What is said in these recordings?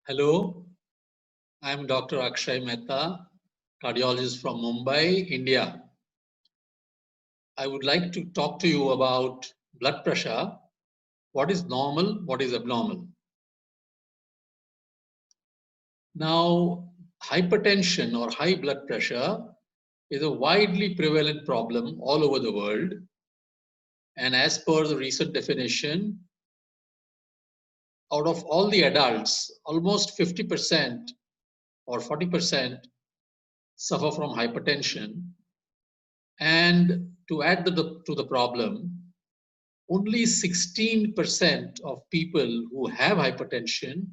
Hello, I am Dr. Akshay Mehta, cardiologist from Mumbai, India. I would like to talk to you about blood pressure. What is normal? What is abnormal? Now, hypertension or high blood pressure is a widely prevalent problem all over the world. And as per the recent definition, out of all the adults, almost 50% or 40% suffer from hypertension. And to add to the problem, only 16% of people who have hypertension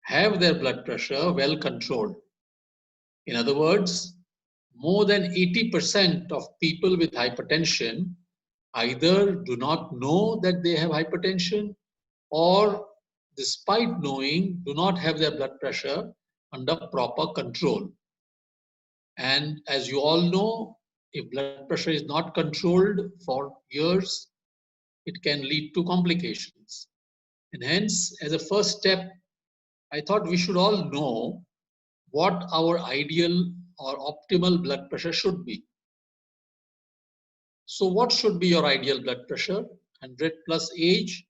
have their blood pressure well controlled. In other words, more than 80% of people with hypertension either do not know that they have hypertension or, despite knowing, do not have their blood pressure under proper control. And as you all know, if blood pressure is not controlled for years, it can lead to complications. And hence, as a first step, I thought we should all know what our ideal or optimal blood pressure should be. So what should be your ideal blood pressure? 100 plus age,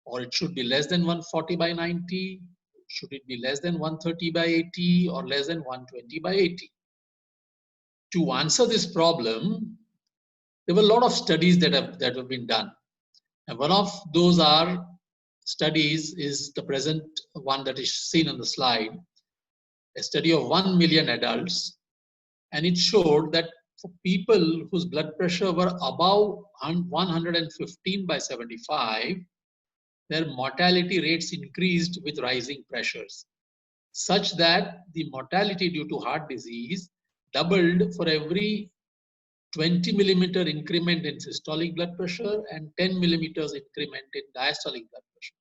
or it should be less than 140 by 90? Should it be less than 130 by 80 or less than 120 by 80? To answer this problem, there were a lot of studies that have been done. And one of those studies is the present one that is seen on the slide, a study of 1 million adults. And it showed that for people whose blood pressure were above 115 by 75, their mortality rates increased with rising pressures, such that the mortality due to heart disease doubled for every 20 millimeter increment in systolic blood pressure and 10 millimeters increment in diastolic blood pressure.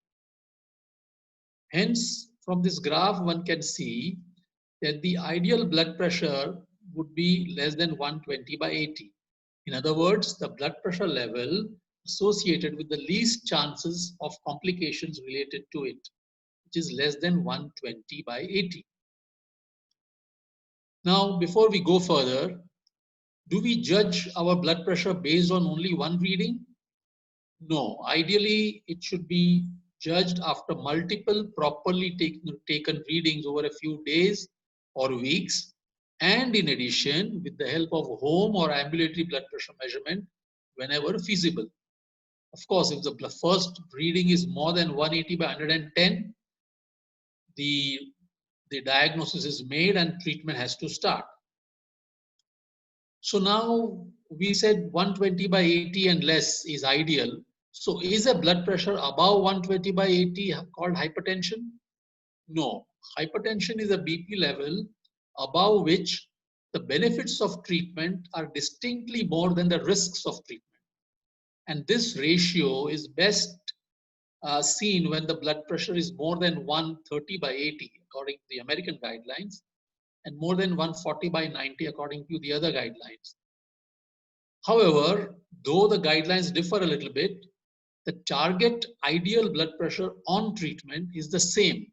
Hence, from this graph, one can see that the ideal blood pressure would be less than 120 by 80. In other words, the blood pressure level associated with the least chances of complications related to it, which is less than 120 by 80. Now, before we go further, do we judge our blood pressure based on only one reading? No, ideally it should be judged after multiple properly taken readings over a few days or weeks, and in addition with the help of home or ambulatory blood pressure measurement whenever feasible. Of course, if the first reading is more than 180 by 110, the diagnosis is made and treatment has to start. So now we said 120 by 80 and less is ideal. So is a blood pressure above 120 by 80 called hypertension? No. Hypertension is a BP level above which the benefits of treatment are distinctly more than the risks of treatment. And this ratio is best seen when the blood pressure is more than 130 by 80 according to the American guidelines and more than 140 by 90 according to the other guidelines. However, though the guidelines differ a little bit, the target ideal blood pressure on treatment is the same.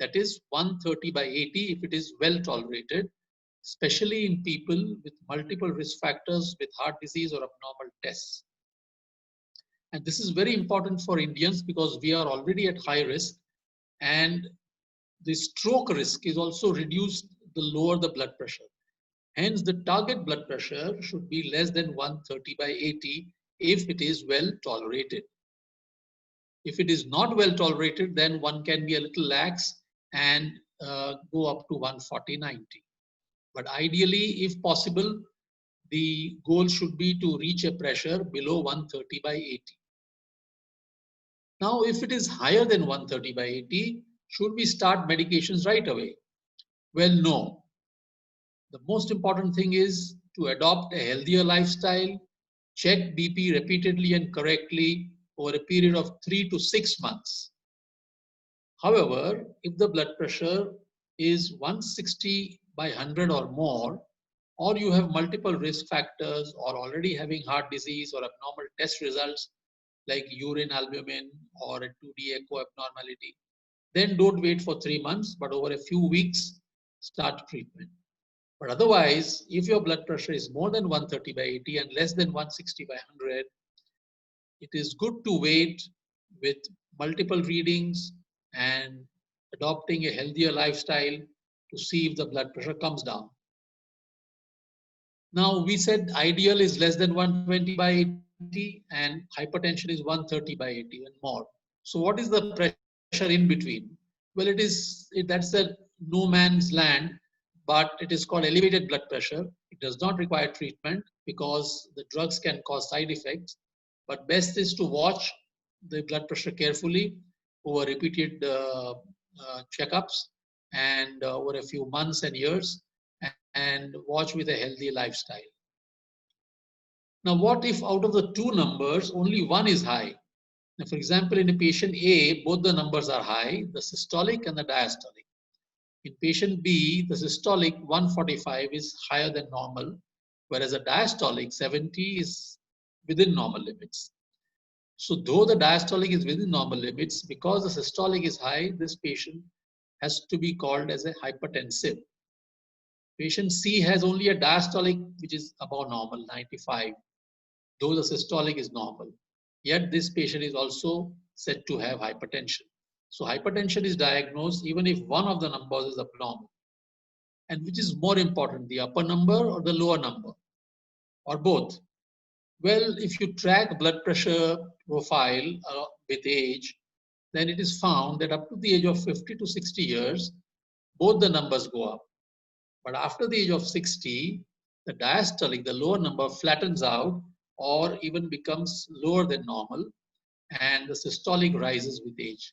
That is 130 by 80 if it is well tolerated, especially in people with multiple risk factors with heart disease or abnormal tests. And this is very important for Indians because we are already at high risk, and the stroke risk is also reduced the lower the blood pressure. Hence, the target blood pressure should be less than 130 by 80 if it is well tolerated. If it is not well tolerated, then one can be a little lax and go up to 140/90. But ideally, if possible, the goal should be to reach a pressure below 130 by 80. Now, if it is higher than 130 by 80, should we start medications right away? Well, no. The most important thing is to adopt a healthier lifestyle, check BP repeatedly and correctly over a period of 3 to 6 months. However, if the blood pressure is 160 by 100 or more, or you have multiple risk factors or already having heart disease or abnormal test results like urine albumin or a 2D echo abnormality, then don't wait for 3 months, but over a few weeks, start treatment. But otherwise, if your blood pressure is more than 130 by 80 and less than 160 by 100, it is good to wait with multiple readings and adopting a healthier lifestyle to see if the blood pressure comes down. Now, we said ideal is less than 120 by 80 and hypertension is 130 by 80 and more. So what is the pressure in between? Well, that's a no man's land, but it is called elevated blood pressure. It does not require treatment because the drugs can cause side effects, but best is to watch the blood pressure carefully over repeated checkups and over a few months and years, and watch with a healthy lifestyle. Now, what if out of the two numbers, only one is high? Now, for example, in a patient A, both the numbers are high, the systolic and the diastolic. In patient B, the systolic 145 is higher than normal, whereas the diastolic 70 is within normal limits. So though the diastolic is within normal limits, because the systolic is high, this patient has to be called as a hypertensive. Patient C has only a diastolic which is above normal, 95, though the systolic is normal. Yet this patient is also said to have hypertension. So hypertension is diagnosed even if one of the numbers is abnormal. And which is more important, the upper number or the lower number, or both? Well, if you track blood pressure profile with age, then it is found that up to the age of 50 to 60 years, both the numbers go up. But after the age of 60, the diastolic, the lower number, flattens out or even becomes lower than normal, and the systolic rises with age.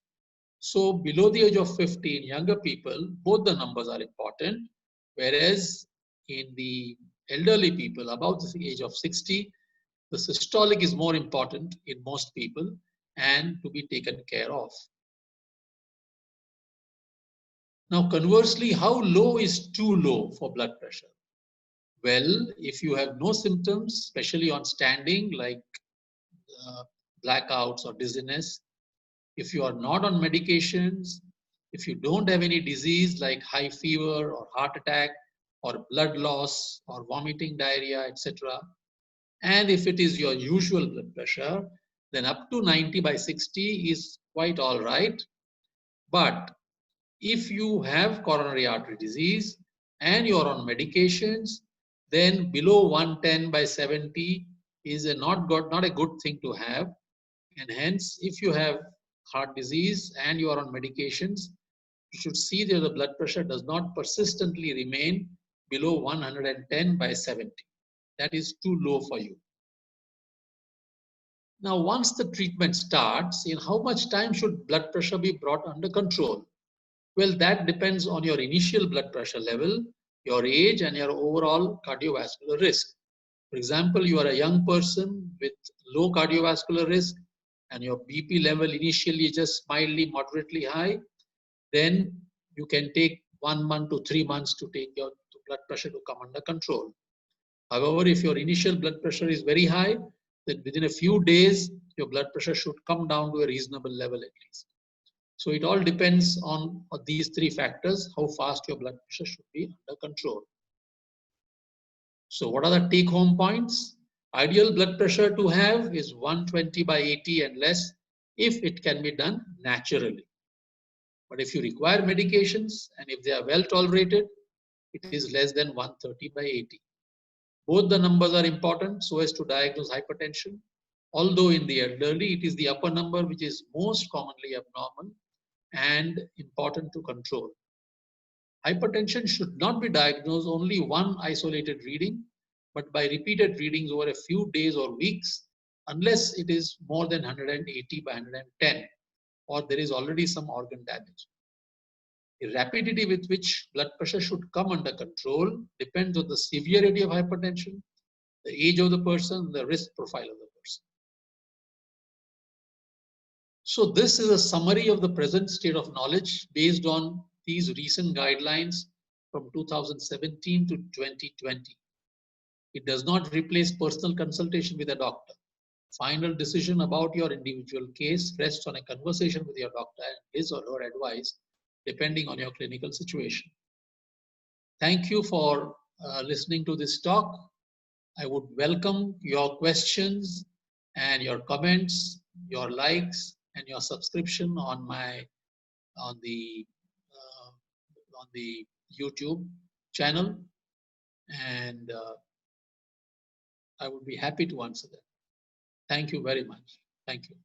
So below the age of 50 in younger people, both the numbers are important, whereas in the elderly people above the age of 60, the systolic is more important in most people and to be taken care of. Now, conversely, how low is too low for blood pressure? Well, if you have no symptoms, especially on standing, like blackouts or dizziness, if you are not on medications, if you don't have any disease like high fever or heart attack or blood loss or vomiting, diarrhea, etc., and if it is your usual blood pressure, then up to 90 by 60 is quite all right. But if you have coronary artery disease and you are on medications, then below 110 by 70 is not a good thing to have. And hence, if you have heart disease and you are on medications, you should see that the blood pressure does not persistently remain below 110 by 70. That is too low for you. Now, once the treatment starts, in how much time should blood pressure be brought under control? Well, that depends on your initial blood pressure level, your age, and your overall cardiovascular risk. For example, you are a young person with low cardiovascular risk and your BP level initially is just mildly, moderately high, then you can take 1 month to 3 months to take your blood pressure to come under control. However, if your initial blood pressure is very high, then within a few days, your blood pressure should come down to a reasonable level at least. So it all depends on these three factors, how fast your blood pressure should be under control. So what are the take-home points? Ideal blood pressure to have is 120 by 80 and less if it can be done naturally. But if you require medications and if they are well tolerated, it is less than 130 by 80. Both the numbers are important so as to diagnose hypertension. Although in the elderly, it is the upper number which is most commonly abnormal and important to control. Hypertension should not be diagnosed only one isolated reading, but by repeated readings over a few days or weeks, unless it is more than 180 by 110, or there is already some organ damage. The rapidity with which blood pressure should come under control depends on the severity of hypertension, the age of the person, the risk profile of the person. So this is a summary of the present state of knowledge based on these recent guidelines from 2017 to 2020. It does not replace personal consultation with a doctor. Final decision about your individual case rests on a conversation with your doctor and his or her advice, depending on your clinical situation. Thank you for listening to this talk. I would welcome your questions and your comments, your likes, and your subscription on the on the YouTube channel, and I would be happy to answer them. Thank you very much. Thank you.